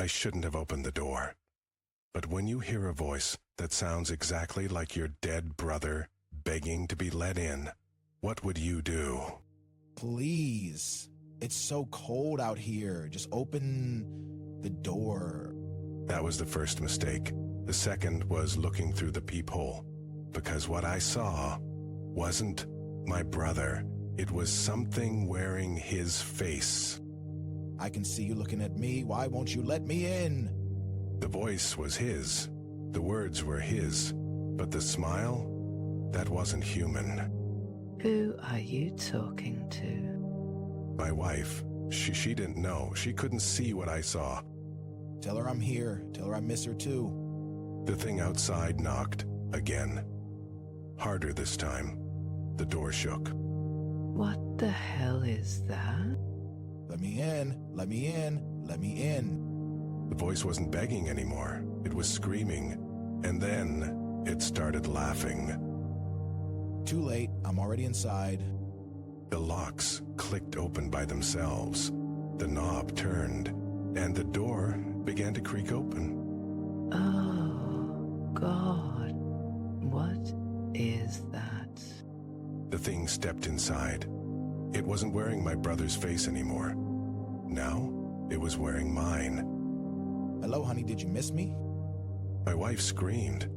I shouldn't have opened the door. But when you hear a voice that sounds exactly like your dead brother begging to be let in, what would you do? Please. It's so cold out here. Just open the door. That was the first mistake. The second was looking through the peephole, because what I saw wasn't my brother. It was something wearing his face. I can see you looking at me. Why won't you let me in? The voice was his. The words were his. But the smile, that wasn't human. Who are you talking to? My wife. She didn't know. She couldn't see what I saw. Tell her I'm here. Tell her I miss her too. The thing outside knocked again. Harder this time. The door shook. What the hell is that? Let me in. Let me in. Let me in. The voice wasn't begging anymore. It was screaming. And then it started laughing. Too late. I'm already inside. The locks clicked open by themselves. The knob turned, and the door began to creak open. Oh, God. What is that? The thing stepped inside. It wasn't wearing my brother's face anymore. Now, it was wearing mine. Hello, honey, did you miss me? My wife screamed,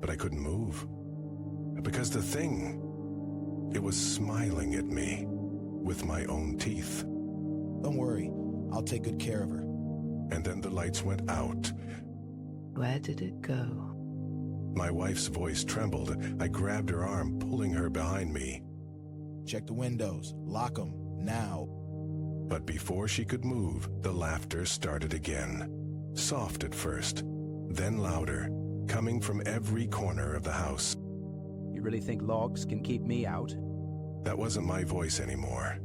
but I couldn't move. Because the thing, it was smiling at me with my own teeth. Don't worry, I'll take good care of her. And then the lights went out. Where did it go? My wife's voice trembled. I grabbed her arm, pulling her behind me. Check the windows. Lock them. Now. But before she could move, the laughter started again. Soft at first, then louder, coming from every corner of the house. You really think logs can keep me out? That wasn't my voice anymore.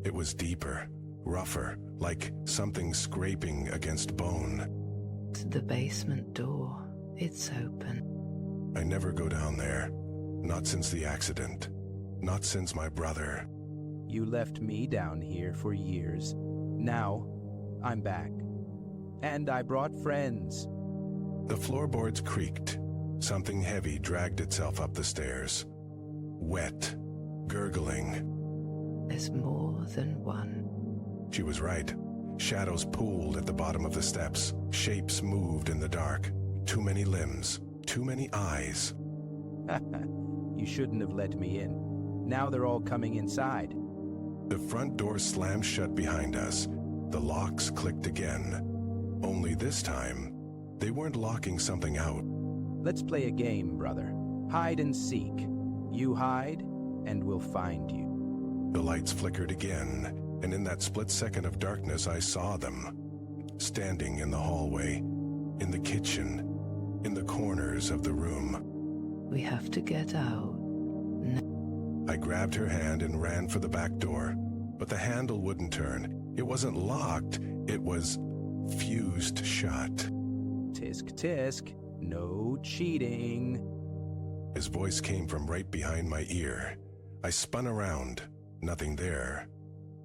It was deeper, rougher, like something scraping against bone. To the basement door. It's open. I never go down there. Not since the accident. Not since my brother. You left me down here for years. Now, I'm back. And I brought friends. The floorboards creaked. Something heavy dragged itself up the stairs. Wet, gurgling. There's more than one. She was right. Shadows pooled at the bottom of the steps. Shapes moved in the dark. Too many limbs. Too many eyes. You shouldn't have let me in. Now they're all coming inside. The front door slammed shut behind us. The locks clicked again. Only this time, they weren't locking something out. Let's play a game, brother. Hide and seek. You hide, and we'll find you. The lights flickered again, and in that split second of darkness I saw them. Standing in the hallway, in the kitchen, in the corners of the room. We have to get out. I grabbed her hand and ran for the back door, but the handle wouldn't turn. It wasn't locked, it was fused shut. Tisk tisk, no cheating. His voice came from right behind my ear. I spun around, nothing there.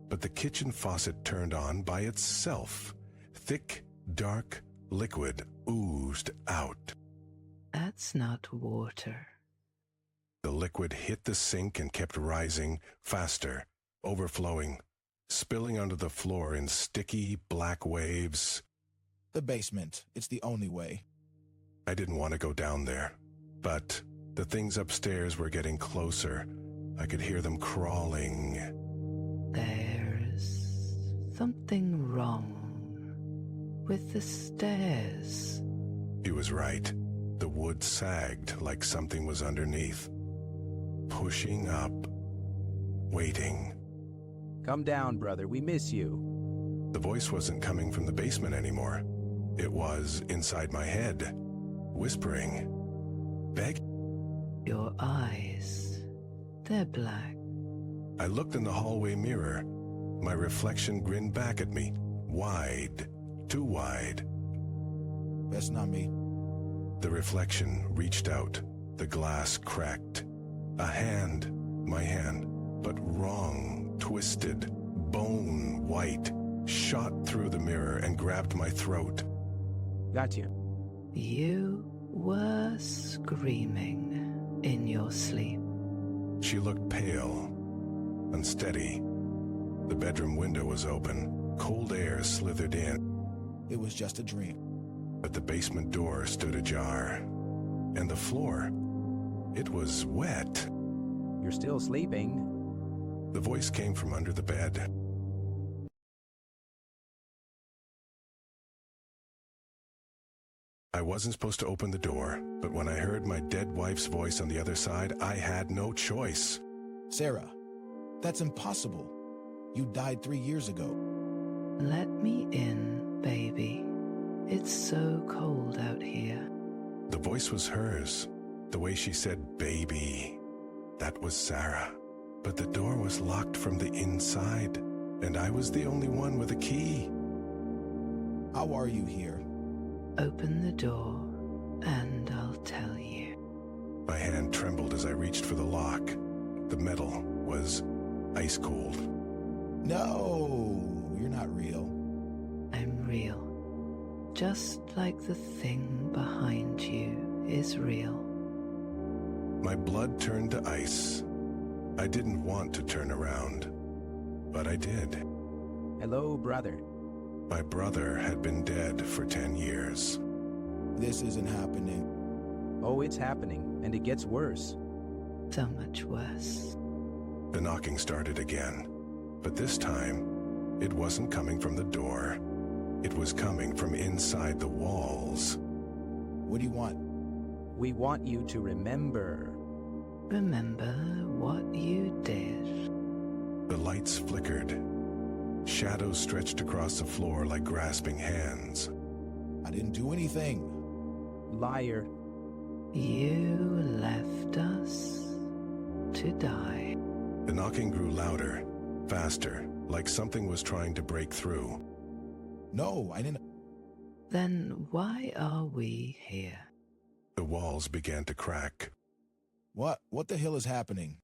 But the kitchen faucet turned on by itself. Thick, dark liquid oozed out. That's not water. The liquid hit the sink and kept rising, faster, overflowing, spilling onto the floor in sticky black waves. The basement. It's the only way. I didn't want to go down there, but the things upstairs were getting closer. I could hear them crawling. There's something wrong with the stairs. He was right. The wood sagged like something was underneath. Pushing up. Waiting. Come down, brother. We miss you. The voice wasn't coming from the basement anymore. It was inside my head, whispering. Beg? Your eyes, they're black. I looked in the hallway mirror. My reflection grinned back at me. Wide. Too wide. That's not me. The reflection reached out. The glass cracked. A hand. My hand. But wrong. Twisted. Bone white. shot through the mirror and grabbed my throat. Got you. You were screaming in your sleep. She looked pale, unsteady. The bedroom window was open. Cold air slithered in, It was just a dream. but the basement door stood ajar. And the floor, it was wet. You're still sleeping. The voice came from under the bed. I wasn't supposed to open the door, but when I heard my dead wife's voice on the other side, I had no choice. Sarah, that's impossible. You died 3 years ago. Let me in, baby. It's so cold out here. The voice was hers. The way she said, baby. That was Sarah. But the door was locked from the inside, and I was the only one with a key. How are you here? Open the door, and I'll tell you. My hand trembled as I reached for the lock. The metal was ice cold. No, you're not real. I'm real. Just like the thing behind you is real. My blood turned to ice. I didn't want to turn around, but I did. Hello, brother. My brother had been dead for 10 years. This isn't happening. Oh, it's happening, and it gets worse. So much worse. The knocking started again, but this time, it wasn't coming from the door. It was coming from inside the walls. What do you want? We want you to remember. Remember what you did. The lights flickered. Shadows stretched across the floor like grasping hands. I didn't do anything. Liar. You left us to die. The knocking grew louder, faster, like something was trying to break through. No, I didn't. Then why are we here? The walls began to crack. What the hell is happening?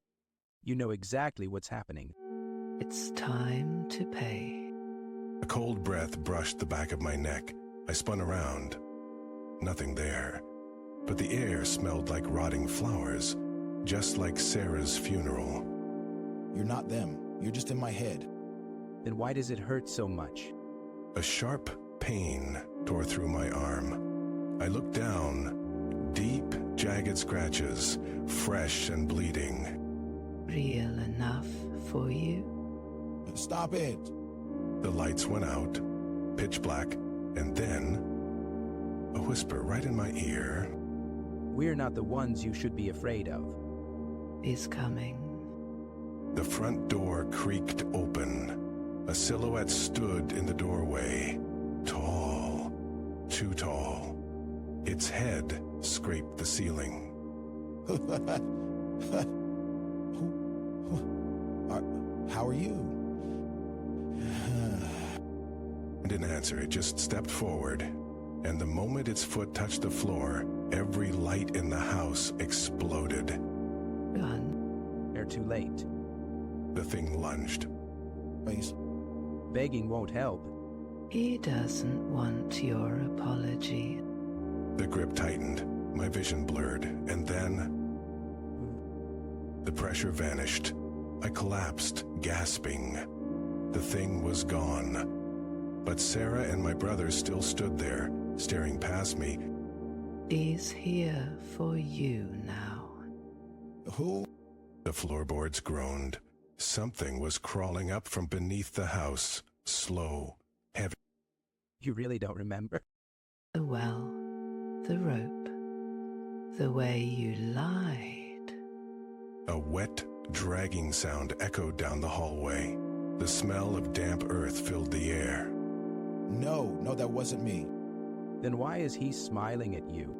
You know exactly what's happening. It's time to pay. A cold breath brushed the back of my neck. I spun around. Nothing there. But the air smelled like rotting flowers, just like Sarah's funeral. You're not them. You're just in my head. Then why does it hurt so much? A sharp pain tore through my arm. I looked down. Deep, jagged scratches, fresh and bleeding. Real enough for you? Stop it. The lights went out, pitch black, and then a whisper right in my ear. We're not the ones you should be afraid of. Is coming. The front door creaked open. A silhouette stood in the doorway. Tall, too tall. Its head scraped the ceiling. How are you? I didn't answer. It just stepped forward. And the moment its foot touched the floor, every light in the house exploded. Run. They're too late. The thing lunged. Please. Begging won't help. He doesn't want your apology. The grip tightened. My vision blurred. And then the pressure vanished. I collapsed, gasping. The thing was gone. But Sarah and my brother still stood there, staring past me. He's here for you now. Who? The floorboards groaned. Something was crawling up from beneath the house, slow, heavy. You really don't remember? The well, the rope, the way you lied. A wet, dragging sound echoed down the hallway. The smell of damp earth filled the air. No, that wasn't me. Then why is he smiling at you?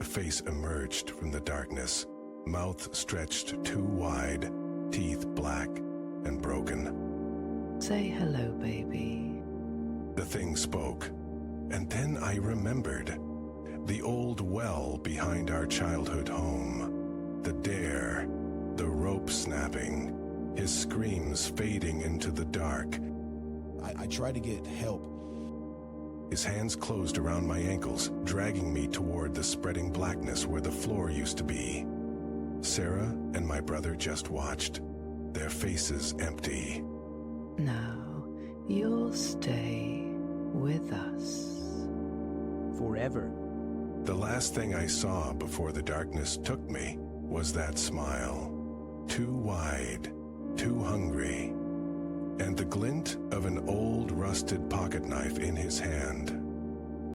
A face emerged from the darkness, mouth stretched too wide, teeth black and broken. Say hello, baby. The thing spoke, and then I remembered. The old well behind our childhood home. The dare, the rope snapping, his screams fading into the dark. I tried to get help. His hands closed around my ankles, dragging me toward the spreading blackness where the floor used to be. Sarah and my brother just watched, their faces empty. Now, you'll stay with us. Forever. The last thing I saw before the darkness took me was that smile. Too wide, too hungry, and the glint of an old rusted pocket knife in his hand.